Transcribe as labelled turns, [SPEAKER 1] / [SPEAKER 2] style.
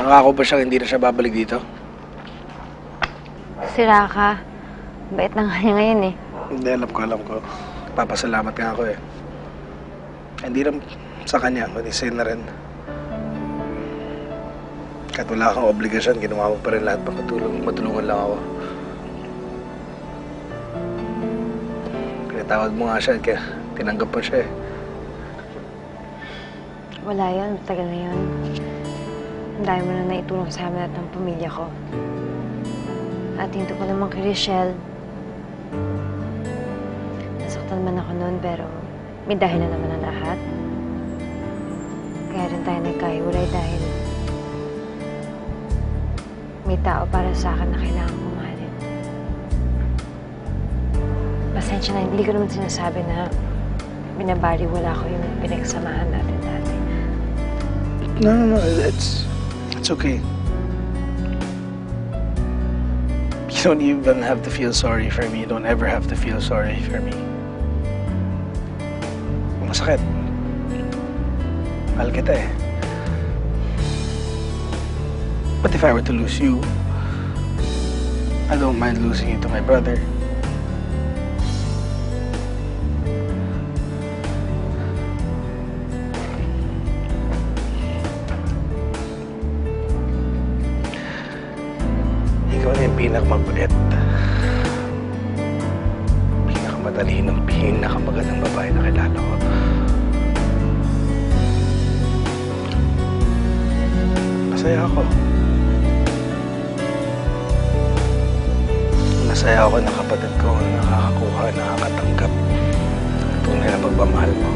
[SPEAKER 1] Nangako ba siyang hindi na siya babalik dito?
[SPEAKER 2] Sira ka. Bait na nga niya ngayon eh.
[SPEAKER 1] Hindi, alam ko. Papasalamat nga ako eh. Hindi lang sa kanya, kundi sa'yo na rin. Kahit wala kang obligasyon, ginawa mo pa rin lahat para matulungan lang ako. Pinatawad mo nga siya, kaya tinanggap mo siya eh.
[SPEAKER 2] Wala yun. Matagal na yun. Ang dami mo na naitulong sa amin at ng pamilya ko. At hinto ko naman kay Richelle. Nasaktan man ako noon, pero may dahil na naman ang lahat. Kaya rin tayo nagkahiwalay dahil may tao para sa akin na kailangan kong mahalin. Pasensya na, hindi ko naman sinasabi na binabaliwala ko yung pinagsamahan natin dati.
[SPEAKER 1] No. It's okay. You don't even have to feel sorry for me. You don't ever have to feel sorry for me. Masakit. Mahal kita eh. But if I were to lose you, I don't mind losing you to my brother. Ikaw na yung pinakamabait, pinakamatalinong, pinakamagandang babae na kilala ko. Masaya ako. Masaya ako na kapatid ko na nakakakuha, nakakatanggap ng tunay na pagmamahal mo.